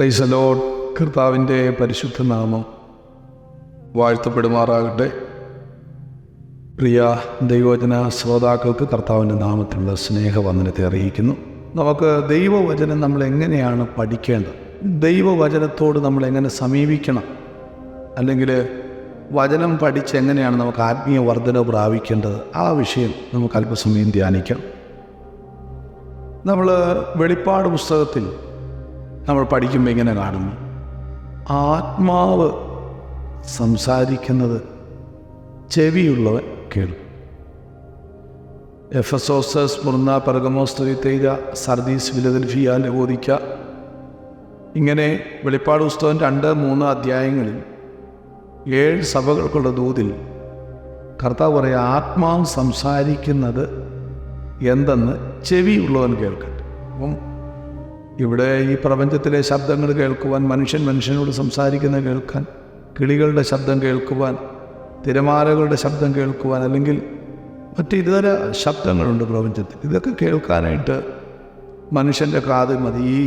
Praise the Lord. കർത്താവിൻ്റെ പരിശുദ്ധ നാമം വാഴ്ത്തപ്പെടുമാറാകട്ടെ. പ്രിയ ദൈവവചന ശ്രോതാക്കൾക്ക് കർത്താവിൻ്റെ നാമത്തിലുള്ള സ്നേഹവന്ദനത്തെ അറിയിക്കുന്നു. നമുക്ക് ദൈവവചനം നമ്മൾ എങ്ങനെയാണ് പഠിക്കേണ്ടത്, ദൈവവചനത്തോട് നമ്മൾ എങ്ങനെ സമീപിക്കണം, അല്ലെങ്കിൽ വചനം പഠിച്ച് എങ്ങനെയാണ് നമുക്ക് ആത്മീയ വർധന പ്രാപിക്കേണ്ടത്, ആ വിഷയം നമുക്ക് അല്പസമയം ധ്യാനിക്കാം. നമ്മൾ വെളിപ്പാട് പുസ്തകത്തിൽ നമ്മൾ പഠിക്കുമ്പോൾ ഇങ്ങനെ കാണുന്നു, ആത്മാവ് സംസാരിക്കുന്നത് ചെവിയുള്ളവൻ കേൾക്കും. എഫെസോസ്, സ്മുർന്ന, പെർഗമോസ്, തുയത്തൈര, സർദീസ്, ഫിലദൽഫിയ, ലവോദിക്ക, ഇങ്ങനെ വെളിപ്പാട് പുസ്തകം 2-3 അധ്യായങ്ങളിൽ 7 സഭകൾക്കുള്ള ദൂതിൽ കർത്താവ് പറയുക, ആത്മാവ് സംസാരിക്കുന്നത് എന്തെന്ന് ചെവിയുള്ളവൻ കേൾക്കട്ടെ. അപ്പം ഇവിടെ ഈ പ്രപഞ്ചത്തിലെ ശബ്ദങ്ങൾ കേൾക്കുവാൻ, മനുഷ്യനോട് സംസാരിക്കുന്നത് കേൾക്കാൻ, കിളികളുടെ ശബ്ദം കേൾക്കുവാൻ, തിരമാലകളുടെ ശബ്ദം കേൾക്കുവാൻ, അല്ലെങ്കിൽ മറ്റ് ഇതര ശബ്ദങ്ങളുണ്ട് പ്രപഞ്ചത്തിൽ. ഇതൊക്കെ കേൾക്കാനായിട്ട് മനുഷ്യൻ്റെ കാത് മതി, ഈ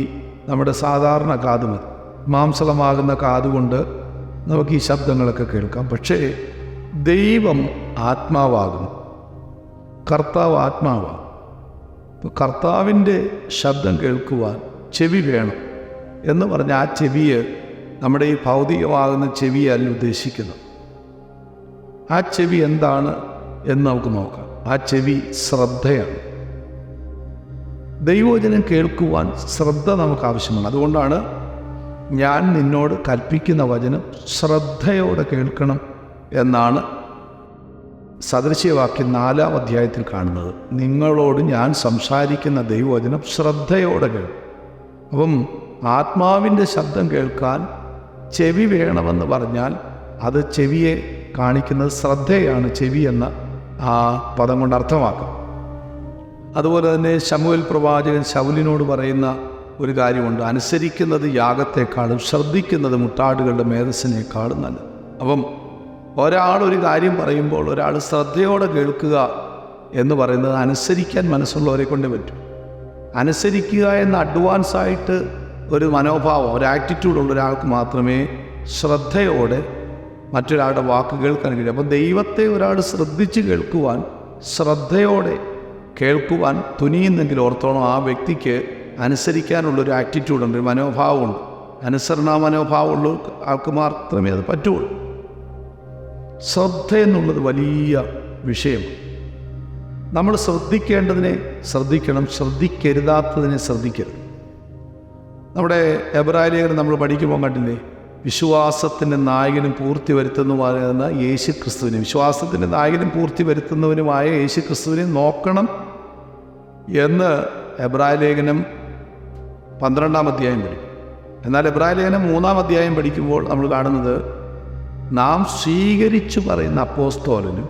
നമ്മുടെ സാധാരണ കാത് മതി. മാംസളമാകുന്ന കാതുകൊണ്ട് നമുക്ക് ഈ ശബ്ദങ്ങളൊക്കെ കേൾക്കാം. പക്ഷേ ദൈവം ആത്മാവാകുന്നു, കർത്താവ് ആത്മാവാണ്. അപ്പോൾ കർത്താവിൻ്റെ ശബ്ദം കേൾക്കുവാൻ ചെവി വേണം എന്ന് പറഞ്ഞ ആ ചെവിയെ നമ്മുടെ ഈ ഭൗതികമാകുന്ന ചെവിയല്ല ഉദ്ദേശിക്കുന്നത്. ആ ചെവി എന്താണ് എന്ന് നമുക്ക് നോക്കാം. ആ ചെവി ശ്രദ്ധയാണ്. ദൈവവചനം കേൾക്കുവാൻ ശ്രദ്ധ നമുക്ക് ആവശ്യമാണ്. അതുകൊണ്ടാണ് ഞാൻ നിന്നോട് കൽപ്പിക്കുന്ന വചനം ശ്രദ്ധയോടെ കേൾക്കണം എന്നാണ് സദൃശ്യവാക്യം 4-ാം അധ്യായത്തിൽ കാണുന്നത്. നിങ്ങളോട് ഞാൻ സംസാരിക്കുന്ന ദൈവവചനം ശ്രദ്ധയോടെ കേൾക്കും. അപ്പം ആത്മാവിൻ്റെ ശബ്ദം കേൾക്കാൻ ചെവി വേണമെന്ന് പറഞ്ഞാൽ അത് ചെവിയെ കാണിക്കുന്നത് ശ്രദ്ധയാണ് ചെവി എന്ന ആ പദം കൊണ്ട് അർത്ഥമാക്കാം. അതുപോലെ തന്നെ ശമൂവേൽ പ്രവാചകൻ ശൗലിനോട് പറയുന്ന ഒരു കാര്യമുണ്ട്, അനുസരിക്കുന്നത് യാഗത്തെക്കാളും ശ്രദ്ധിക്കുന്നത് മുട്ടാടുകളുടെ മേധസ്സിനേക്കാളും നല്ലത്. അപ്പം ഒരാളൊരു കാര്യം പറയുമ്പോൾ ഒരാൾ ശ്രദ്ധയോടെ കേൾക്കുക എന്ന് പറയുന്നത് അനുസരിക്കാൻ മനസ്സുള്ളവരെ കൊണ്ടേ പറ്റും. അനുസരിക്കുക എന്ന അഡ്വാൻസായിട്ട് ഒരു മനോഭാവം, ഒരു ആറ്റിറ്റ്യൂഡുള്ള ഒരാൾക്ക് മാത്രമേ ശ്രദ്ധയോടെ മറ്റൊരാളുടെ വാക്ക് കേൾക്കാൻ കഴിയും. അപ്പം ദൈവത്തെ ഒരാൾ ശ്രദ്ധിച്ച് കേൾക്കുവാൻ, ശ്രദ്ധയോടെ കേൾക്കുവാൻ തുനിയുന്നെങ്കിൽ ഓർത്തോണം, ആ വ്യക്തിക്ക് അനുസരിക്കാനുള്ളൊരു ആറ്റിറ്റ്യൂഡുണ്ട്, ഒരു മനോഭാവമുണ്ട്. അനുസരണ മനോഭാവമുള്ള ആൾക്ക് മാത്രമേ അത് പറ്റുള്ളൂ. ശ്രദ്ധ എന്നുള്ളത് വലിയ വിഷയം. നമ്മൾ ശ്രദ്ധിക്കേണ്ടതിനെ ശ്രദ്ധിക്കണം, ശ്രദ്ധിക്കരുതാത്തതിനെ ശ്രദ്ധിക്കരുത്. നമ്മുടെ എബ്രായ ലേഖനം നമ്മൾ പഠിക്കുമ്പോൾ കണ്ടില്ലേ, വിശ്വാസത്തിൻ്റെ നായകനും പൂർത്തി വരുത്തുന്നതുമായ യേശു ക്രിസ്തുവിനെ, വിശ്വാസത്തിൻ്റെ നായകനും പൂർത്തി വരുത്തുന്നവനുമായ യേശു ക്രിസ്തുവിനെ നോക്കണം എന്ന് എബ്രായ ലേഖനം 12-ാം അധ്യായം പഠിക്കും. എന്നാൽ എബ്രായ ലേഖനം 3-ാം അധ്യായം പഠിക്കുമ്പോൾ നമ്മൾ കാണുന്നത്, നാം സ്വീകരിച്ചു പറയുന്ന അപ്പോസ്തലനും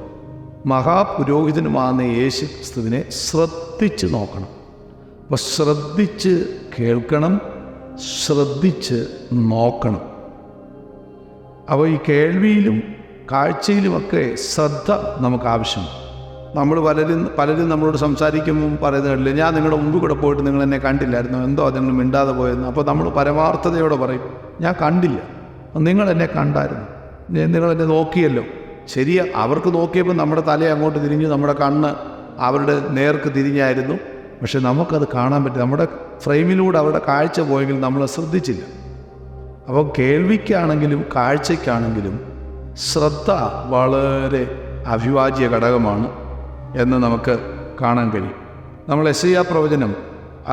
മഹാപുരോഹിതനുമാകുന്ന യേശു ക്രിസ്തുവിനെ ശ്രദ്ധിച്ച് നോക്കണം. അപ്പോൾ ശ്രദ്ധിച്ച് കേൾക്കണം, ശ്രദ്ധിച്ച് നോക്കണം. അപ്പോൾ ഈ കേൾവിയിലും കാഴ്ചയിലുമൊക്കെ ശ്രദ്ധ നമുക്ക് ആവശ്യമാണ്. നമ്മൾ പലരും നമ്മളോട് സംസാരിക്കുമ്പോൾ പറയുന്നില്ല, ഞാൻ നിങ്ങളുടെ മുമ്പ് കൂടെ പോയിട്ട് നിങ്ങൾ എന്നെ കണ്ടില്ലായിരുന്നു, എന്തോ നിങ്ങൾ മിണ്ടാതെ പോയെന്ന്. അപ്പോൾ നമ്മൾ പരമാർത്ഥതയോടെ പറയും, ഞാൻ കണ്ടില്ല, നിങ്ങളെന്നെ കണ്ടായിരുന്നു, നിങ്ങളെന്നെ നോക്കിയല്ലോ. ശരിയാ, അവർക്ക് നോക്കിയപ്പോൾ നമ്മുടെ തല അങ്ങോട്ട് തിരിഞ്ഞു, നമ്മുടെ കണ്ണ് അവരുടെ നേർക്ക് തിരിഞ്ഞായിരുന്നു. പക്ഷെ നമുക്കത് കാണാൻ പറ്റും, നമ്മുടെ ഫ്രെയിമിലൂടെ അവരുടെ കാഴ്ച പോയെങ്കിൽ നമ്മൾ ശ്രദ്ധിച്ചില്ല. അപ്പോൾ കേൾവിക്കാണെങ്കിലും കാഴ്ചയ്ക്കാണെങ്കിലും ശ്രദ്ധ വളരെ അവിഭാജ്യ ഘടകമാണ് എന്ന് നമുക്ക് കാണാൻ കഴിയും. നമ്മൾ യെശയ്യാ പ്രവചനം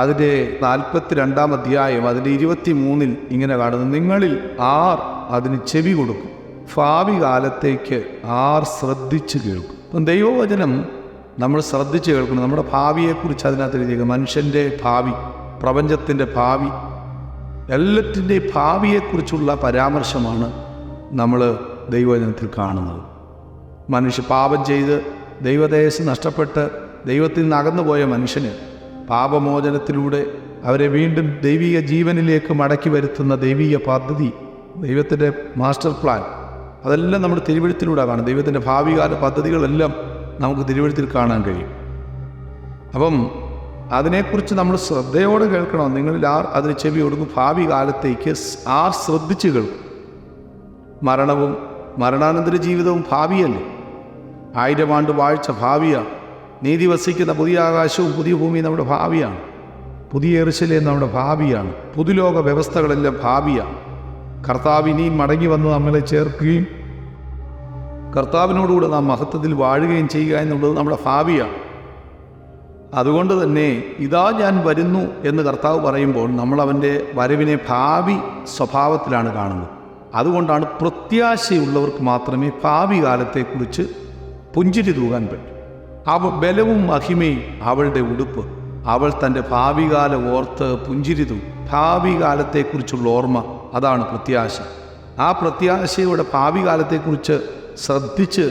അതിൻ്റെ 42-ാം അധ്യായം അതിൻ്റെ 23-ൽ ഇങ്ങനെ കാണുന്നു, നിങ്ങളിൽ ആർ അതിന് ചെവി കൊടുക്കും, ഭാവി കാലത്തേക്ക് ആർ ശ്രദ്ധിച്ച് കേൾക്കും. അപ്പം ദൈവവചനം നമ്മൾ ശ്രദ്ധിച്ച് കേൾക്കണം. നമ്മുടെ ഭാവിയെക്കുറിച്ച് അതിനകത്ത് എഴുതിയേക്കുക, മനുഷ്യൻ്റെ ഭാവി, പ്രപഞ്ചത്തിൻ്റെ ഭാവി, എല്ലാറ്റിൻ്റെയും ഭാവിയെക്കുറിച്ചുള്ള പരാമർശമാണ് നമ്മൾ ദൈവവചനത്തിൽ കാണുന്നത്. മനുഷ്യ പാപം ചെയ്ത് ദൈവദേശം നഷ്ടപ്പെട്ട് ദൈവത്തിൽ നിന്ന് അകന്നുപോയ മനുഷ്യന് പാപമോചനത്തിലൂടെ അവരെ വീണ്ടും ദൈവിക ജീവനിലേക്ക് മടക്കി വരുത്തുന്ന ദൈവിക പദ്ധതി, ദൈവത്തിൻ്റെ മാസ്റ്റർ പ്ലാൻ, അതെല്ലാം നമ്മൾ തിരുവെഴുത്തിലൂടെ കാണും. ദൈവത്തിൻ്റെ ഭാവികാല പദ്ധതികളെല്ലാം നമുക്ക് തിരുവെഴുത്തിൽ കാണാൻ കഴിയും. അപ്പം അതിനെക്കുറിച്ച് നമ്മൾ ശ്രദ്ധയോടെ കേൾക്കണം. നിങ്ങളിൽ ആർ അതിന് ചെവി കൊടുക്കും? ഭാവി കാലത്തേക്ക് ആർ ശ്രദ്ധിച്ച് കേൾക്കും? മരണവും മരണാനന്തര ജീവിതവും ഭാവിയല്ലേ? 1000 ആണ്ട് വാഴ്ച ഭാവിയാണ്. നീതി വസിക്കുന്ന പുതിയ ആകാശവും പുതിയ ഭൂമിയും നമ്മുടെ ഭാവിയാണ്. പുതിയ യെരൂശലേം നമ്മുടെ ഭാവിയാണ്. പുതുലോക വ്യവസ്ഥകളെല്ലാം ഭാവിയാണ്. കർത്താവ് ഇനിയും മടങ്ങി വന്ന് നമ്മളെ ചേർക്കുകയും കർത്താവിനോടുകൂടെ നാം മഹത്വത്തിൽ വാഴുകയും ചെയ്യുക എന്നുള്ളത് നമ്മുടെ ഭാവിയാണ്. അതുകൊണ്ട് തന്നെ ഇതാ ഞാൻ വരുന്നു എന്ന് കർത്താവ് പറയുമ്പോൾ നമ്മൾ അവൻ്റെ വരവിനെ ഭാവി സ്വഭാവത്തിലാണ് കാണുന്നത്. അതുകൊണ്ടാണ് പ്രത്യാശയുള്ളവർക്ക് മാത്രമേ ഭാവി കാലത്തെക്കുറിച്ച് പുഞ്ചിരി തൂകാൻ പറ്റൂ. ബലവും മഹിമയും അവളുടെ ഉടുപ്പ്. അവൾ തൻ്റെ ഭാവി കാലം ഓർത്ത് പുഞ്ചിരി തൂകും. ഭാവി കാലത്തെക്കുറിച്ചുള്ള ഓർമ്മ, അതാണ് പ്രത്യാശ. ആ പ്രത്യാശയുടെ ഭാവി കാലത്തെക്കുറിച്ച് ശ്രദ്ധിച്ച്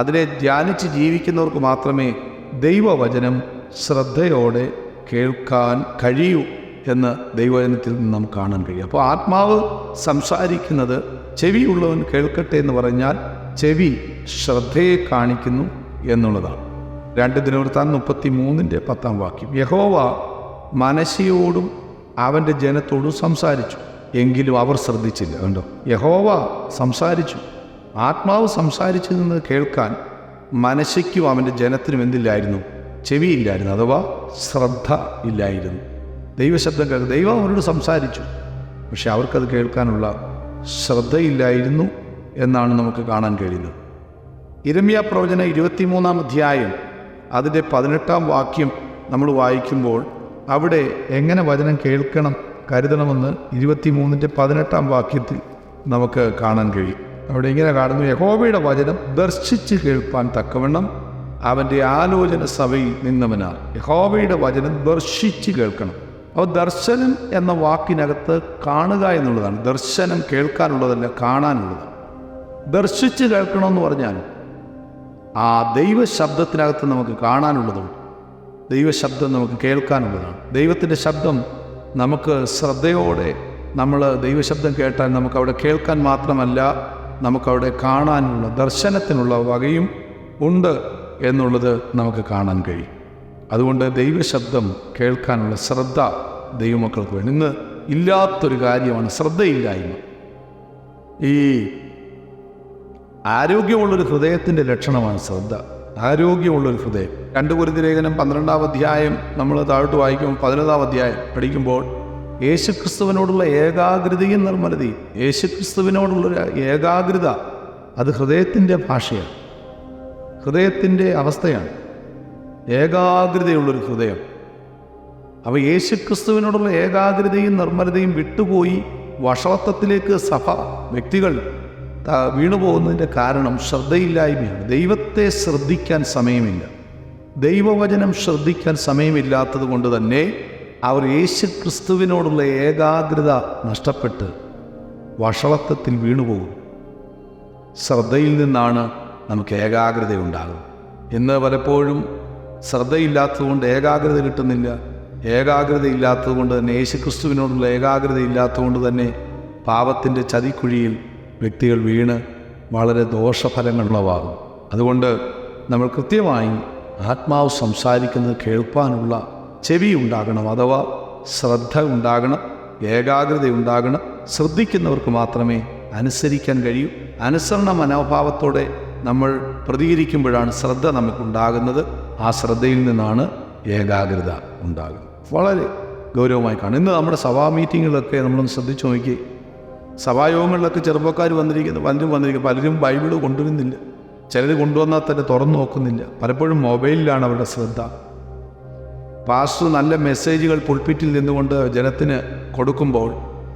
അതിനെ ധ്യാനിച്ച് ജീവിക്കുന്നവർക്ക് മാത്രമേ ദൈവവചനം ശ്രദ്ധയോടെ കേൾക്കാൻ കഴിയൂ എന്ന് ദൈവവചനത്തിൽ നിന്ന് നാം കാണാൻ കഴിയും. അപ്പോൾ ആത്മാവ് സംസാരിക്കുന്നത് ചെവിയുള്ളവൻ കേൾക്കട്ടെ എന്ന് പറഞ്ഞാൽ ചെവി ശ്രദ്ധയെ കാണിക്കുന്നു എന്നുള്ളതാണ്. 2 ദിനവൃത്താന്തം 33:10 യഹോവ മനശ്ശെയോടും അവൻ്റെ ജനത്തോടും സംസാരിച്ചു, എങ്കിലും അവർ ശ്രദ്ധിച്ചില്ല. കണ്ടോ, യഹോവ സംസാരിച്ചു, ആത്മാവ് സംസാരിച്ചു നിന്ന് കേൾക്കാൻ മനശ്ശെയ്ക്കും അവൻ്റെ ജനത്തിനും എന്തില്ലായിരുന്നു? ചെവിയില്ലായിരുന്നു, അഥവാ ശ്രദ്ധ ഇല്ലായിരുന്നു. ദൈവശബ്ദം കേൾക്കുക, ദൈവം അവരോട് സംസാരിച്ചു, പക്ഷെ അവർക്കത് കേൾക്കാനുള്ള ശ്രദ്ധയില്ലായിരുന്നു എന്നാണ് നമുക്ക് കാണാൻ കഴിയുന്നത്. യിരെമ്യാ പ്രവചനം 23-ാം അധ്യായം അതിൻ്റെ 18-ാം വാക്യം നമ്മൾ വായിക്കുമ്പോൾ അവിടെ എങ്ങനെ വചനം കേൾക്കണം കരുതണമെന്ന് 23-ന്റെ-18-ാം വാക്യത്തിൽ നമുക്ക് കാണാൻ കഴിയും. അവിടെ ഇങ്ങനെ കാണുന്നു: യഹോവയുടെ വചനം ദർശിച്ച് കേൾപ്പാൻ തക്കവണ്ണം അവൻ്റെ ആലോചന സഭയിൽ നിന്നവനാണ്. യഹോവയുടെ വചനം ദർശിച്ച് കേൾക്കണം. അപ്പോൾ ദർശനം എന്ന വാക്കിനകത്ത് കാണുക എന്നുള്ളതാണ്. ദർശനം കേൾക്കാനുള്ളതല്ല, കാണാനുള്ളതാണ്. ദർശിച്ച് കേൾക്കണമെന്ന് പറഞ്ഞാൽ ആ ദൈവശബ്ദത്തിനകത്ത് നമുക്ക് കാണാനുള്ളതുണ്ട്, ദൈവശബ്ദം നമുക്ക് കേൾക്കാനുള്ളതാണ്. ദൈവത്തിൻ്റെ ശബ്ദം നമുക്ക് ശ്രദ്ധയോടെ നമ്മൾ ദൈവശബ്ദം കേട്ടാൽ നമുക്കവിടെ കേൾക്കാൻ മാത്രമല്ല, നമുക്കവിടെ കാണാനുള്ള ദർശനത്തിനുള്ള വകയും ഉണ്ട് എന്നുള്ളത് നമുക്ക് കാണാൻ കഴിയും. അതുകൊണ്ട് ദൈവശബ്ദം കേൾക്കാനുള്ള ശ്രദ്ധ ദൈവമക്കൾക്ക് വേണം. ഇന്ന് ഇല്ലാത്തൊരു കാര്യമാണ് ശ്രദ്ധയില്ലായ്മ. ഈ ആരോഗ്യമുള്ളൊരു ഹൃദയത്തിൻ്റെ ലക്ഷണമാണ് ശ്രദ്ധ. ആരോഗ്യമുള്ളൊരു ഹൃദയം. 2 കൊരിന്ത്യർ ലേഖനം 12-ാം അധ്യായം നമ്മൾ താഴോട്ട് വായിക്കുമ്പോൾ 11-ാം അധ്യായം പഠിക്കുമ്പോൾ യേശുക്രിസ്തുവിനോടുള്ള ഏകാഗ്രതയും നിർമ്മലതയും, യേശുക്രിസ്തുവിനോടുള്ളൊരു ഏകാഗ്രത അത് ഹൃദയത്തിൻ്റെ ഭാഷയാണ്, ഹൃദയത്തിൻ്റെ അവസ്ഥയാണ്. ഏകാഗ്രതയുള്ളൊരു ഹൃദയം. അപ്പോൾ യേശുക്രിസ്തുവിനോടുള്ള ഏകാഗ്രതയും നിർമ്മലതയും വിട്ടുപോയി വഷളത്വത്തിലേക്ക് സഭ വ്യക്തികൾ വീണുപോകുന്നതിൻ്റെ കാരണം ശ്രദ്ധയില്ലായ്മയാണ്. ദൈവത്തെ ശ്രദ്ധിക്കാൻ സമയമില്ല, ദൈവവചനം ശ്രദ്ധിക്കാൻ സമയമില്ലാത്തത് കൊണ്ട് തന്നെ അവർ യേശുക്രിസ്തുവിനോടുള്ള ഏകാഗ്രത നഷ്ടപ്പെട്ട് വഷളത്വത്തിൽ വീണുപോകും. ശ്രദ്ധയിൽ നിന്നാണ് നമുക്ക് ഏകാഗ്രത ഉണ്ടാകും. ഇന്ന് പലപ്പോഴും ശ്രദ്ധയില്ലാത്തതുകൊണ്ട് ഏകാഗ്രത കിട്ടുന്നില്ല. ഏകാഗ്രത ഇല്ലാത്തത് കൊണ്ട് തന്നെ, യേശുക്രിസ്തുവിനോടുള്ള ഏകാഗ്രത ഇല്ലാത്തതുകൊണ്ട് തന്നെ പാപത്തിൻ്റെ ചതിക്കുഴിയിൽ വ്യക്തികൾ വീണ് വളരെ ദോഷഫലങ്ങളുള്ളവാകും. അതുകൊണ്ട് നമ്മൾ കൃത്യമായി ആത്മാവ് സംസാരിക്കുന്നത് കേൾപ്പാനുള്ള ചെവി ഉണ്ടാകണം, അഥവാ ശ്രദ്ധ ഉണ്ടാകണം, ഏകാഗ്രത ഉണ്ടാകണം. ശ്രദ്ധിക്കുന്നവർക്ക് മാത്രമേ അനുസരിക്കാൻ കഴിയൂ. അനുസരണ മനോഭാവത്തോടെ നമ്മൾ പ്രതികരിക്കുമ്പോഴാണ് ശ്രദ്ധ നമുക്കുണ്ടാകുന്നത്. ആ ശ്രദ്ധയിൽ നിന്നാണ് ഏകാഗ്രത ഉണ്ടാകുന്നത്. വളരെ ഗൗരവമായി കാണും. ഇന്ന് നമ്മുടെ സഭാ മീറ്റിങ്ങുകളൊക്കെ നമ്മളൊന്ന് ശ്രദ്ധിച്ചു നോക്കി. സഭായോഗങ്ങളിലൊക്കെ ചെറുപ്പക്കാർ വന്നിരിക്കും. പലരും ബൈബിള് കൊണ്ടുവരുന്നില്ല, ചിലർ കൊണ്ടുവന്നാൽ തന്നെ തുറന്നു നോക്കുന്നില്ല. പലപ്പോഴും മൊബൈലിലാണ് അവരുടെ ശ്രദ്ധ. പാസ്റ്റർ നല്ല മെസ്സേജുകൾ പുൾപിറ്റിൽ നിന്നുകൊണ്ട് ജനത്തിന് കൊടുക്കുമ്പോൾ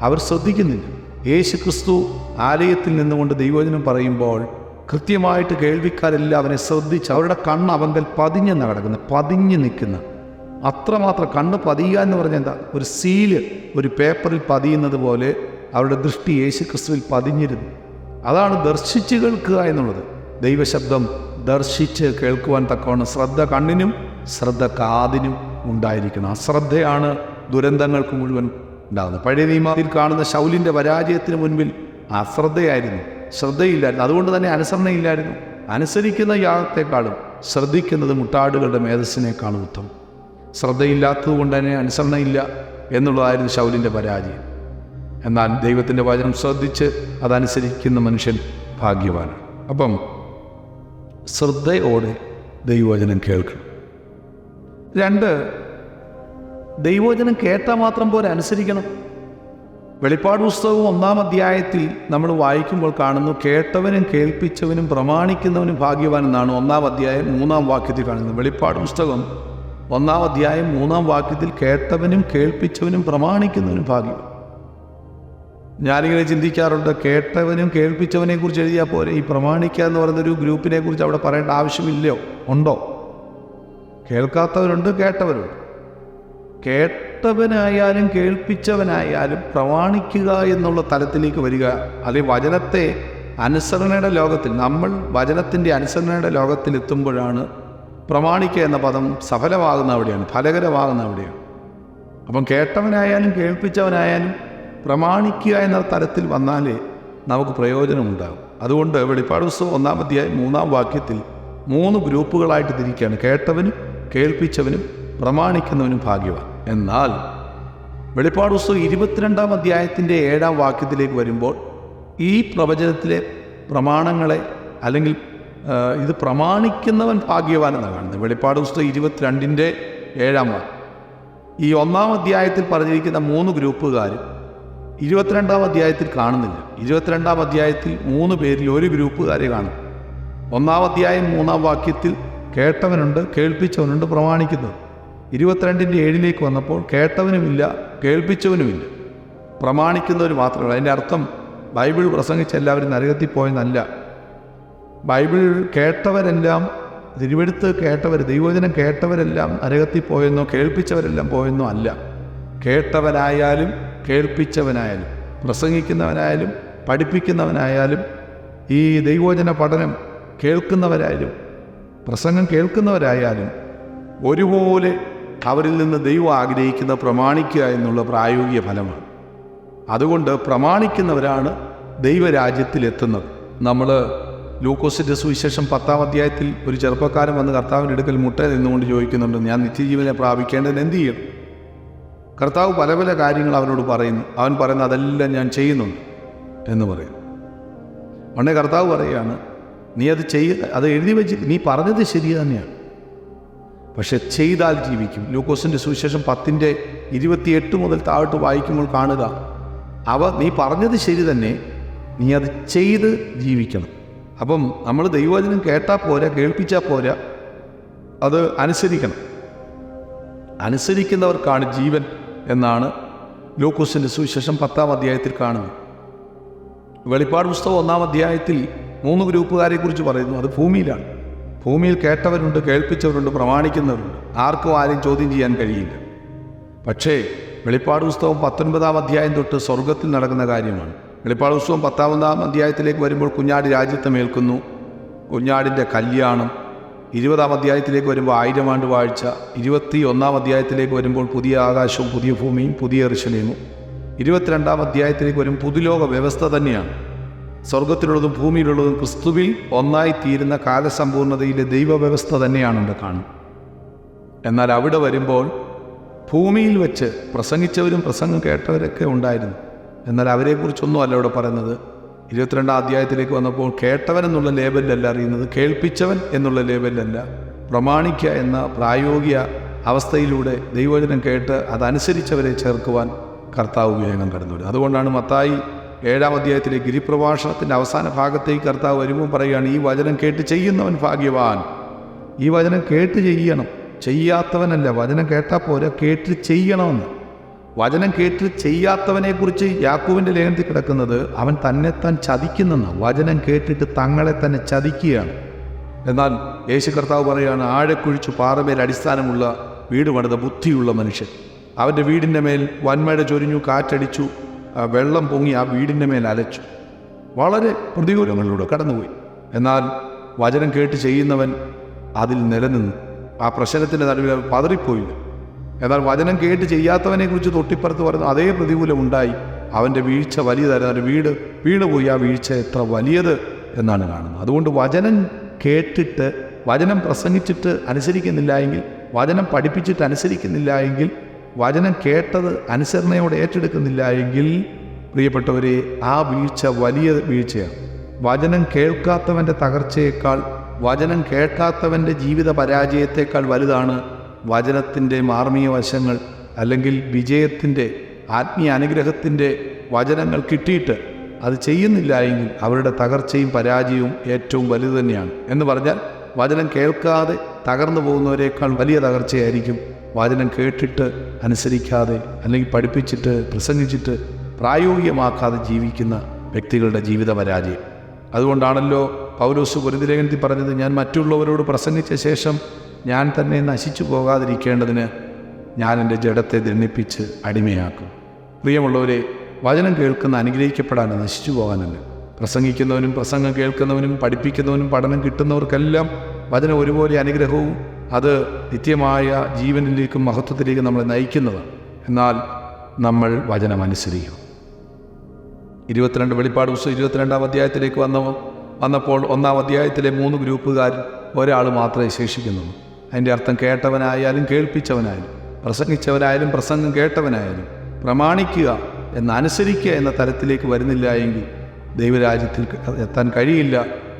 അവർ ശ്രദ്ധിക്കുന്നില്ല. യേശുക്രിസ്തു ആലയത്തിൽ നിന്നുകൊണ്ട് ദൈവവചനം പറയുമ്പോൾ കൃത്യമായിട്ട് കേൾവിക്കാരെല്ലാം അവനെ ശ്രദ്ധിച്ച് അവരുടെ കണ്ണ് അവങ്കൽ പതിഞ്ഞെന്നാണ് കിടക്കുന്നത്, പതിഞ്ഞ് നിൽക്കുന്ന. അത്രമാത്രം കണ്ണ് പതിയുക എന്ന് പറഞ്ഞാൽ എന്താ? ഒരു സീല് ഒരു പേപ്പറിൽ പതിയുന്നത് പോലെ അവരുടെ ദൃഷ്ടി യേശുക്രിസ്തുവിൽ പതിഞ്ഞിരുന്നു. അതാണ് ദർശിച്ച് കേൾക്കുക എന്നുള്ളത്. ദൈവശബ്ദം ദർശിച്ച് കേൾക്കുവാൻ തക്കവണ്ണം ശ്രദ്ധ കണ്ണിനും ശ്രദ്ധ കാതിനും ഉണ്ടായിരിക്കണം. അശ്രദ്ധയാണ് ദുരന്തങ്ങൾക്ക് മുഴുവൻ ഉണ്ടാകുന്നത്. പഴയ നിയമത്തിൽ കാണുന്ന ശൗലിൻ്റെ പരാജയത്തിന് മുൻപിൽ അശ്രദ്ധയായിരുന്നു, ശ്രദ്ധയില്ലായിരുന്നു. അതുകൊണ്ട് തന്നെ അനുസരണയില്ലായിരുന്നു. അനുസരിക്കുന്ന യാഗത്തെക്കാളും ശ്രദ്ധിക്കുന്നത് മുട്ടാടുകളുടെ മേധസ്സിനേക്കാളും ഉത്തമം. ശ്രദ്ധയില്ലാത്തത് കൊണ്ട് തന്നെ അനുസരണയില്ല എന്നുള്ളതായിരുന്നു ശൗലിൻ്റെ പരാജയം. എന്നാൽ ദൈവത്തിൻ്റെ വചനം ശ്രദ്ധിച്ച് അതനുസരിക്കുന്ന മനുഷ്യൻ ഭാഗ്യവാനാണ്. അപ്പം ശ്രദ്ധയോടെ ദൈവവചനം കേൾക്കണം. 2, ദൈവവചനം കേട്ടാൽ മാത്രം പോലെ അനുസരിക്കണം. വെളിപ്പാട് പുസ്തകം 1-ാം അധ്യായത്തിൽ നമ്മൾ വായിക്കുമ്പോൾ കാണുന്നു, കേട്ടവനും കേൾപ്പിച്ചവനും പ്രമാണിക്കുന്നവനും ഭാഗ്യവാൻ എന്നാണ് 1-ാം അധ്യായം 3-ാം വാക്യത്തിൽ കാണുന്നത്. വെളിപ്പാട് പുസ്തകം 1-ാം അധ്യായം 3-ാം വാക്യത്തിൽ കേട്ടവനും കേൾപ്പിച്ചവനും പ്രമാണിക്കുന്നവനും ഭാഗ്യവാൻ. ഞാനിങ്ങനെ ചിന്തിക്കാറുണ്ട്, കേട്ടവനും കേൾപ്പിച്ചവനെ കുറിച്ച് എഴുതിയാൽ പോരെ, ഈ പ്രമാണിക്കുക എന്ന് പറയുന്നൊരു ഗ്രൂപ്പിനെ കുറിച്ച് അവിടെ പറയേണ്ട ആവശ്യമില്ലയോ? ഉണ്ടോ? കേൾക്കാത്തവരുണ്ട്, കേട്ടവരുണ്ട്. കേട്ടവനായാലും കേൾപ്പിച്ചവനായാലും പ്രമാണിക്കുക എന്നുള്ള തലത്തിലേക്ക് വരിക. അല്ലെങ്കിൽ വചനത്തെ അനുസരണയുടെ ലോകത്തിൽ, നമ്മൾ വചനത്തിൻ്റെ അനുസരണയുടെ ലോകത്തിലെത്തുമ്പോഴാണ് പ്രമാണിക്കുക എന്ന പദം സഫലമാകുന്ന അവിടെയാണ്, ഫലകരമാകുന്ന അവിടെയാണ്. അപ്പം കേട്ടവനായാലും കേൾപ്പിച്ചവനായാലും പ്രമാണിക്കുക എന്ന തലത്തിൽ വന്നാലേ നമുക്ക് പ്രയോജനമുണ്ടാകും. അതുകൊണ്ട് വെളിപ്പാട് പുസ്തകം 1-ാം അധ്യായം 3-ാം വാക്യത്തിൽ 3 ഗ്രൂപ്പുകളായിട്ട് തിരിക്കുകയാണ്: കേട്ടവനും കേൾപ്പിച്ചവനും പ്രമാണിക്കുന്നവനും ഭാഗ്യവാൻ. എന്നാൽ വെളിപ്പാട് പുസ്തകം 22-ാം അധ്യായത്തിൻ്റെ 7-ാം വാക്യത്തിലേക്ക് വരുമ്പോൾ ഈ പ്രവചനത്തിലെ പ്രമാണങ്ങളെ, അല്ലെങ്കിൽ ഇത് പ്രമാണിക്കുന്നവൻ ഭാഗ്യവാൻ എന്നാണ് കാണുന്നത്. വെളിപ്പാട് പുസ്തകം 22-ന്റെ 7-ാം വാക്യം. ഈ 1-ാം അധ്യായത്തിൽ പറഞ്ഞിരിക്കുന്ന 3 ഗ്രൂപ്പുകാരും 22-ാം അധ്യായത്തിൽ കാണുന്നില്ല. 22-ാം അധ്യായത്തിൽ 3 പേരിൽ ഒരു ഗ്രൂപ്പുകാരെ കാണും. 1-ാം അധ്യായം 3-ാം വാക്യത്തിൽ കേട്ടവനുണ്ട്, കേൾപ്പിച്ചവനുണ്ട്, പ്രമാണിക്കുന്നത്. 22-ന്റെ 7-ലേക്ക് വന്നപ്പോൾ കേട്ടവനുമില്ല, കേൾപ്പിച്ചവനുമില്ല, പ്രമാണിക്കുന്നവർ മാത്രമേ ഉള്ളൂ. അതിൻ്റെ അർത്ഥം ബൈബിൾ പ്രസംഗിച്ച എല്ലാവരും നരകത്തിൽ പോയെന്നല്ല. ബൈബിൾ കേട്ടവരെല്ലാം, തിരുവെടുത്ത് കേട്ടവർ, ദൈവവചനം കേട്ടവരെല്ലാം നരകത്തിൽ പോയെന്നോ കേൾപ്പിച്ചവരെല്ലാം പോയെന്നോ അല്ല. കേട്ടവനായാലും കേൾപ്പിച്ചവനായാലും പ്രസംഗിക്കുന്നവനായാലും പഠിപ്പിക്കുന്നവനായാലും ഈ ദൈവവചന പഠനം കേൾക്കുന്നവരായാലും പ്രസംഗം കേൾക്കുന്നവരായാലും ഒരുപോലെ അവരിൽ നിന്ന് ദൈവം ആഗ്രഹിക്കുന്ന പ്രമാണിക്കുക എന്നുള്ള പ്രായോഗിക ഫലമാണ്. അതുകൊണ്ട് പ്രമാണിക്കുന്നവരാണ് ദൈവരാജ്യത്തിലെത്തുന്നത്. നമ്മൾ ലൂക്കോസിൻ്റെ സുവിശേഷം 10-ാം അധ്യായത്തിൽ ഒരു ചെറുപ്പക്കാരൻ വന്ന് കർത്താവിൻ്റെ അടുക്കൽ മുട്ട നിന്നുകൊണ്ട് ചോദിക്കുന്നുണ്ട്, ഞാൻ നിത്യജീവനെ പ്രാപിക്കേണ്ടതിന് എന്ത് ചെയ്യണം? കർത്താവ് പല പല കാര്യങ്ങൾ അവനോട് പറയുന്നു. അവൻ പറയുന്നത് അതെല്ലാം ഞാൻ ചെയ്യുന്നുണ്ട് എന്ന് പറയുന്നു. ഉടനെ കർത്താവ് പറയുകയാണ്, നീ അത് എഴുതി വെച്ച് നീ പറഞ്ഞത് ശരി തന്നെയാണ്, പക്ഷെ ചെയ്താൽ ജീവിക്കും. ലൂക്കോസിൻ്റെ സുവിശേഷം 10-ന്റെ 28 മുതൽ താഴോട്ട് വായിക്കുമ്പോൾ കാണുക, നീ പറഞ്ഞത് ശരി തന്നെ, നീ അത് ചെയ്ത് ജീവിക്കണം. അപ്പം നമ്മൾ ദൈവവചനം കേട്ടാൽ പോരാ, കേൾപ്പിച്ചാൽ പോരാ, അത് അനുസരിക്കണം. അനുസരിക്കുന്നവർക്കാണ് ജീവൻ എന്നാണ് ലൂക്കോസിൻ്റെ സുവിശേഷം 10-ാം അധ്യായത്തിൽ കാണുന്നത്. വെളിപ്പാട് പുസ്തകം 1-ാം അധ്യായത്തിൽ 3 ഗ്രൂപ്പുകാരെ കുറിച്ച് പറയുന്നു. അത് ഭൂമിയിലാണ്. ഭൂമിയിൽ കേട്ടവരുണ്ട്, കേൾപ്പിച്ചവരുണ്ട്, പ്രമാണിക്കുന്നവരുണ്ട്. ആർക്കും ആരെയും ചോദ്യം ചെയ്യാൻ കഴിയില്ല. പക്ഷേ വെളിപ്പാട് പുസ്തകം 19-ാം അധ്യായം തൊട്ട് സ്വർഗത്തിൽ നടക്കുന്ന കാര്യമാണ്. വെളിപ്പാട് പുസ്തകം 10-ാം അധ്യായത്തിലേക്ക് വരുമ്പോൾ കുഞ്ഞാട് രാജ്യത്വമേൽക്കുന്നു, കുഞ്ഞാടിൻ്റെ കല്യാണം. 20-ാം അധ്യായത്തിലേക്ക് വരുമ്പോൾ 1000 ആണ്ട് വാഴ്ച. 21-ാം അധ്യായത്തിലേക്ക് വരുമ്പോൾ പുതിയ ആകാശവും പുതിയ ഭൂമിയും പുതിയ യെരൂശലേമും. 22-ാം അധ്യായത്തിലേക്ക് വരും പുതുലോക വ്യവസ്ഥ തന്നെയാണ്. സ്വർഗത്തിലുള്ളതും ഭൂമിയിലുള്ളതും ക്രിസ്തുവിൽ ഒന്നായി തീരുന്ന കാലസമ്പൂർണതയിലെ ദൈവവ്യവസ്ഥ തന്നെയാണ് ഇവിടെ കാണുന്നത്. എന്നാൽ അവിടെ വരുമ്പോൾ ഭൂമിയിൽ വെച്ച് പ്രസംഗിച്ചവരും പ്രസംഗം കേട്ടവരൊക്കെ ഉണ്ടായിരുന്നു. എന്നാൽ അവരെക്കുറിച്ചൊന്നും അല്ല ഇവിടെ പറയുന്നത്. 22-ാം അധ്യായത്തിലേക്ക് വന്നപ്പോൾ കേട്ടവൻ എന്നുള്ള ലേബലിലല്ല അറിയുന്നത്, കേൾപ്പിച്ചവൻ എന്നുള്ള ലേബലിലല്ല, പ്രമാണിക്കുക എന്ന പ്രായോഗിക അവസ്ഥയിലൂടെ ദൈവവചനം കേട്ട് അതനുസരിച്ചവരെ ചേർക്കുവാൻ കർത്താവ് വേഗം കടന്നു വരും. അതുകൊണ്ടാണ് മത്തായി 7-ാം അധ്യായത്തിലെ ഗിരിപ്രഭാഷണത്തിൻ്റെ അവസാന ഭാഗത്തേക്ക് കർത്താവ് വരുമ്പോൾ പറയുകയാണ്, ഈ വചനം കേട്ട് ചെയ്യുന്നവൻ ഭാഗ്യവാൻ. ഈ വചനം കേട്ട് ചെയ്യണം, ചെയ്യാത്തവനല്ല. വചനം കേട്ടാൽ പോരാ, കേട്ട് ചെയ്യണമെന്ന്. വചനം കേട്ട് ചെയ്യാത്തവനെക്കുറിച്ച് യാക്കോബിൻ്റെ ലേഖനത്തിൽ കിടക്കുന്നത് അവൻ തന്നെത്താൻ ചതിക്കുന്നെന്നാണ്. വചനം കേട്ടിട്ട് തങ്ങളെ തന്നെ ചതിക്കുകയാണ്. എന്നാൽ യേശു കർത്താവ് പറയുകയാണ്, ആഴക്കുഴിച്ചു പാറമേൽ അടിസ്ഥാനമുള്ള വീട് പണിത ബുദ്ധിയുള്ള മനുഷ്യൻ. അവൻ്റെ വീടിൻ്റെ മേൽ വന്മഴ ചൊരിഞ്ഞു, കാറ്റടിച്ചു, വെള്ളം പൊങ്ങി ആ വീടിൻ്റെ മേൽ അലച്ചു. വളരെ പ്രതികൂലങ്ങളിലൂടെ കടന്നുപോയി. എന്നാൽ വചനം കേട്ട് ചെയ്യുന്നവൻ അതിൽ നിലനിന്നു. ആ പ്രശ്നത്തിൻ്റെ നടുവിൽ പതറിപ്പോയില്ല. എന്നാൽ വചനം കേട്ട് ചെയ്യാത്തവനെക്കുറിച്ച് തൊട്ടിപ്പുറത്ത് പറയുന്നു, അതേ പ്രതികൂലം ഉണ്ടായി, അവൻ്റെ വീഴ്ച വലിയതായിരുന്നു, അവൻ്റെ വീട് വീണുപോയി. ആ വീഴ്ച എത്ര വലിയത് എന്നാണ് കാണുന്നത്. അതുകൊണ്ട് വചനം കേട്ടിട്ട്, വചനം പ്രസംഗിച്ചിട്ട് അനുസരിക്കുന്നില്ല എങ്കിൽ വചനം പഠിപ്പിച്ചിട്ട് അനുസരിക്കുന്നില്ല എങ്കിൽ, വചനം കേട്ടത് അനുസരണയോടെ ഏറ്റെടുക്കുന്നില്ല എങ്കിൽ, പ്രിയപ്പെട്ടവരെ, ആ വീഴ്ച വലിയ വീഴ്ചയാണ്. വചനം കേൾക്കാത്തവൻ്റെ തകർച്ചയേക്കാൾ, വചനം കേൾക്കാത്തവൻ്റെ ജീവിത പരാജയത്തേക്കാൾ വലുതാണ് വചനത്തിൻ്റെ മാർമീയ വശങ്ങൾ, അല്ലെങ്കിൽ വിജയത്തിൻ്റെ, ആത്മീയ അനുഗ്രഹത്തിൻ്റെ വചനങ്ങൾ കിട്ടിയിട്ട് അത് ചെയ്യുന്നില്ല എങ്കിൽ അവരുടെ തകർച്ചയും പരാജയവും ഏറ്റവും വലുത് തന്നെയാണ്. എന്ന് പറഞ്ഞാൽ വചനം കേൾക്കാതെ തകർന്നു പോകുന്നവരേക്കാൾ വലിയ തകർച്ചയായിരിക്കും വചനം കേട്ടിട്ട് അനുസരിക്കാതെ, അല്ലെങ്കിൽ പഠിപ്പിച്ചിട്ട് പ്രസംഗിച്ചിട്ട് പ്രായോഗികമാക്കാതെ ജീവിക്കുന്ന വ്യക്തികളുടെ ജീവിത പരാജയം. അതുകൊണ്ടാണല്ലോ പൗലോസ് കൊരിന്ത്യർ ലേഖനത്തിൽ പറഞ്ഞത്, ഞാൻ മറ്റുള്ളവരോട് പ്രസംഗിച്ച ശേഷം ഞാൻ തന്നെ നശിച്ചു പോകാതിരിക്കേണ്ടതിന് ഞാൻ എൻ്റെ ജഡത്തെ ദണ്ഡിപ്പിച്ച് അടിമയാക്കും. പ്രിയമുള്ളവരെ, വചനം കേൾക്കുന്ന അനുഗ്രഹിക്കപ്പെടാനല്ല, നശിച്ചു പോകാനല്ല. പ്രസംഗിക്കുന്നവനും പ്രസംഗം കേൾക്കുന്നവനും പഠിപ്പിക്കുന്നവനും പഠനം കിട്ടുന്നവർക്കെല്ലാം വചനം ഒരുപോലെ അനുഗ്രഹവും അത് നിത്യമായ ജീവനിലേക്കും മഹത്വത്തിലേക്കും നമ്മളെ നയിക്കുന്നതാണ്. എന്നാൽ നമ്മൾ വചനം അനുസരിക്കും. 22 വെളിപ്പാട് പുസ്തകം 22-ാം അധ്യായത്തിലേക്ക് വന്നപ്പോൾ 1-ാം അധ്യായത്തിലെ 3 ഗ്രൂപ്പുകാർ ഒരാൾ മാത്രമേ ശേഷിക്കുന്നുള്ളൂ. അതിൻ്റെ അർത്ഥം കേട്ടവനായാലും കേൾപ്പിച്ചവനായാലും, പ്രസംഗിച്ചവനായാലും പ്രസംഗം കേട്ടവനായാലും, പ്രമാണിക്കുക എന്നനുസരിക്കുക എന്ന തരത്തിലേക്ക് വരുന്നില്ല എങ്കിൽ ദൈവരാജ്യത്തിൽ എത്താൻ കഴിയില്ല.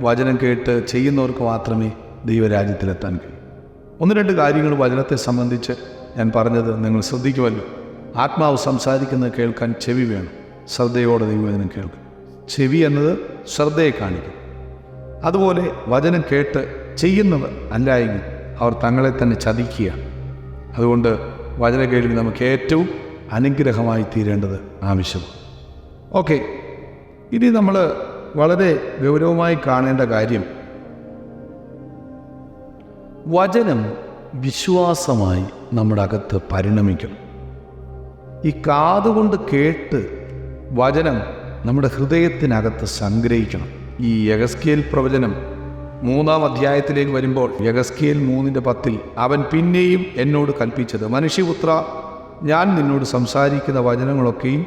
വചനം കേട്ട് ചെയ്യുന്നവർക്ക് മാത്രമേ ദൈവരാജ്യത്തിലെത്താൻ കഴിയൂ. 1-2 കാര്യങ്ങൾ വചനത്തെ സംബന്ധിച്ച് ഞാൻ പറഞ്ഞത് നിങ്ങൾ ശ്രദ്ധിക്കുമല്ലോ. ആത്മാവ് സംസാരിക്കുന്നത് കേൾക്കാൻ ചെവി വേണം. ശ്രദ്ധയോടെ ദൈവവചനം കേൾക്കും. ചെവി എന്നത് ശ്രദ്ധയെ കാണിക്കും. അതുപോലെ വചനം കേട്ട് ചെയ്യുന്നവർ അല്ല എങ്കിൽ അവർ തങ്ങളെ തന്നെ ചതിക്കുകയാണ്. അതുകൊണ്ട് വചന കേൾവി നമുക്ക് ഏറ്റവും അനുഗ്രഹമായി തീരേണ്ടത് ആവശ്യമാണ്. ഓക്കെ, ഇനി നമ്മൾ വളരെ ഗൗരവമായി കാണേണ്ട കാര്യം, വചനം വിശ്വാസമായി നമ്മുടെ അകത്ത് പരിണമിക്കണം. ഈ കാതുകൊണ്ട് കേട്ട് വചനം നമ്മുടെ ഹൃദയത്തിനകത്ത് സംഗ്രഹിക്കണം. ഈ യെഹെസ്കേൽ പ്രവചനം 3-ാം അധ്യായത്തിലേക്ക് വരുമ്പോൾ യെഹെസ്കേൽ 3:10 അവൻ പിന്നെയും എന്നോട് കൽപ്പിച്ചത്, മനുഷ്യപുത്ര, ഞാൻ നിന്നോട് സംസാരിക്കുന്ന വചനങ്ങളൊക്കെയും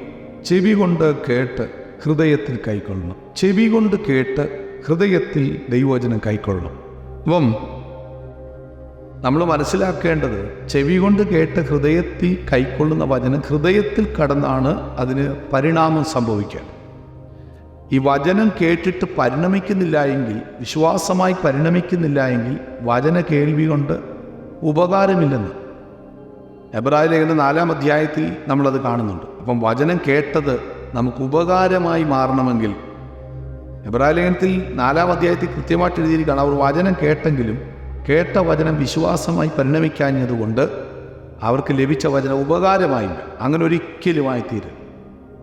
ചെവി കൊണ്ട് കേട്ട് ഹൃദയത്തിൽ കൈക്കൊള്ളണം. ചെവി കൊണ്ട് കേട്ട് ഹൃദയത്തിൽ ദൈവവചനം കൈക്കൊള്ളണം. അപ്പം നമ്മൾ മനസ്സിലാക്കേണ്ടത്, ചെവി കൊണ്ട് കേട്ട് ഹൃദയത്തിൽ കൈക്കൊള്ളുന്ന വചനം ഹൃദയത്തിൽ കടന്നാണ് അതിന് പരിണാമം സംഭവിക്കുക. ഈ വചനം കേട്ടിട്ട് പരിണമിക്കുന്നില്ല എങ്കിൽ, വിശ്വാസമായി പരിണമിക്കുന്നില്ല എങ്കിൽ വചന കേൾവി കൊണ്ട് ഉപകാരമില്ലെന്ന് എബ്രായ ലേഖനം 4-ാം അധ്യായത്തിൽ നമ്മളത് കാണുന്നുണ്ട്. അപ്പം വചനം കേട്ടത് നമുക്ക് ഉപകാരമായി മാറണമെങ്കിൽ, എബ്രായ ലേഖനത്തിൽ 4-ാം അധ്യായത്തിൽ കൃത്യമായിട്ട് എഴുതിയിരിക്കുകയാണ്, അവർ വചനം കേട്ടെങ്കിലും കേട്ട വചനം വിശ്വാസമായി പരിണമിക്കാഞ്ഞതുകൊണ്ട് അവർക്ക് ലഭിച്ച വചനം ഉപകാരമായില്ല. അങ്ങനെ ഒരിക്കലുമായി തീരും.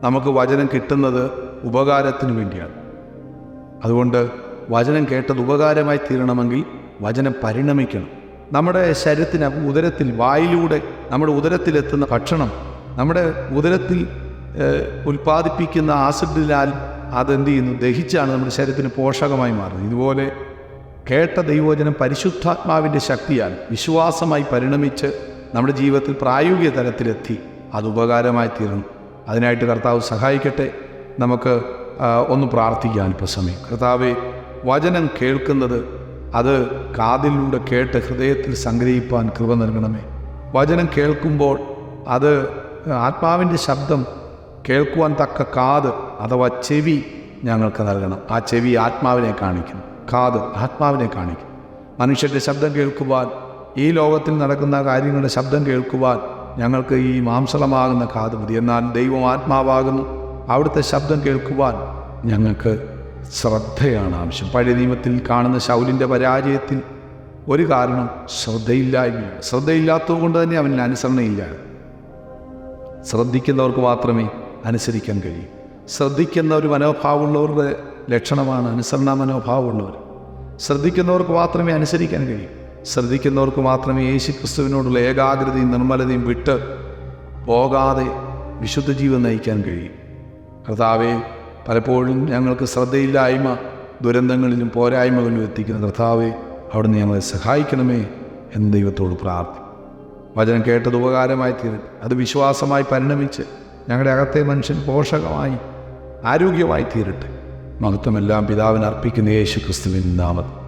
നമുക്ക് വചനം കിട്ടുന്നത് ഉപകാരത്തിന് വേണ്ടിയാണ്. അതുകൊണ്ട് വചനം കേട്ടത് ഉപകാരമായി തീരണമെങ്കിൽ വചനം പരിണമിക്കണം. നമ്മുടെ ശരീരത്തിന് ഉദരത്തിൽ, വായിലൂടെ നമ്മുടെ ഉദരത്തിലെത്തുന്ന ഭക്ഷണം നമ്മുടെ ഉദരത്തിൽ ഉൽപ്പാദിപ്പിക്കുന്ന ആസിഡിനാൽ അതെന്ത് ചെയ്യുന്നു, ദഹിച്ചാണ് നമ്മുടെ ശരീരത്തിന് പോഷകമായി മാറുന്നത്. ഇതുപോലെ കേട്ട ദൈവവചനം പരിശുദ്ധാത്മാവിൻ്റെ ശക്തിയാൽ വിശ്വാസമായി പരിണമിച്ച് നമ്മുടെ ജീവിതത്തിൽ പ്രായോഗിക തലത്തിലെത്തി അത് ഉപകാരമായി തീരണം. അതിനായിട്ട് കർത്താവ് സഹായിക്കട്ടെ. നമുക്ക് ഒന്ന് പ്രാർത്ഥിക്കാൻ അല്പസമയം. കർത്താവേ, വചനം കേൾക്കുന്നത് അത് കാതിലൂടെ കേട്ട് ഹൃദയത്തിൽ സംഗ്രഹിപ്പാൻ കൃപ നൽകണമേ. വചനം കേൾക്കുമ്പോൾ അത് ആത്മാവിൻ്റെ ശബ്ദം കേൾക്കുവാൻ തക്ക കാത് അഥവാ ചെവി ഞങ്ങൾക്ക് നൽകണം. ആ ചെവി ആത്മാവിനെ കാണിക്കും, കാത് ആത്മാവിനെ കാണിക്കും. മനുഷ്യൻ്റെ ശബ്ദം കേൾക്കുവാൻ, ഈ ലോകത്തിൽ നടക്കുന്ന കാര്യങ്ങളുടെ ശബ്ദം കേൾക്കുവാൻ ഞങ്ങൾക്ക് ഈ മാംസളമാകുന്ന കാത് മതി. എന്നാൽ ദൈവം ആത്മാവാകുന്നു, അവിടുത്തെ ശബ്ദം കേൾക്കുവാൻ ഞങ്ങൾക്ക് ശ്രദ്ധയാണ് ആവശ്യം. പഴയ നിയമത്തിൽ കാണുന്ന ശൗലിൻ്റെ പരാജയത്തിൽ ഒരു കാരണം ശ്രദ്ധയില്ലായ്മയാണ്. ശ്രദ്ധയില്ലാത്തത് കൊണ്ട് തന്നെ അവന് അനുസരണയില്ല. ശ്രദ്ധിക്കുന്നവർക്ക് മാത്രമേ അനുസരിക്കാൻ കഴിയൂ. ശ്രദ്ധിക്കുന്ന ഒരു മനോഭാവമുള്ളവരുടെ ലക്ഷണമാണ് അനുസരണ മനോഭാവമുള്ളവർ. ശ്രദ്ധിക്കുന്നവർക്ക് മാത്രമേ അനുസരിക്കാൻ കഴിയൂ. ശ്രദ്ധിക്കുന്നവർക്ക് മാത്രമേ യേശുക്രിസ്തുവിനോടുള്ള ഏകാഗ്രതയും നിർമ്മലതയും വിട്ട് പോകാതെ വിശുദ്ധ ജീവൻ നയിക്കാൻ കഴിയും. കർത്താവേ, പലപ്പോഴും ഞങ്ങൾക്ക് ശ്രദ്ധയില്ലായ്മ ദുരന്തങ്ങളിലും പോരായ്മകളിലും എത്തിക്കുന്ന കർത്താവേ, അവിടുന്ന് ഞങ്ങളെ സഹായിക്കണമേ എന്ന് ദൈവത്തോട് പ്രാർത്ഥിക്കും. വചനം കേട്ടത് ഉപകാരമായി തീരട്ടെ. അത് വിശ്വാസമായി പരിണമിച്ച് ഞങ്ങളുടെ അകത്തെ മനുഷ്യൻ പോഷകമായി ആരോഗ്യമായി തീരട്ടെ. മഹത്വമെല്ലാം പിതാവിന് അർപ്പിക്കുന്ന യേശുക്രിസ്തുവിൻ നാമത്തിൽ.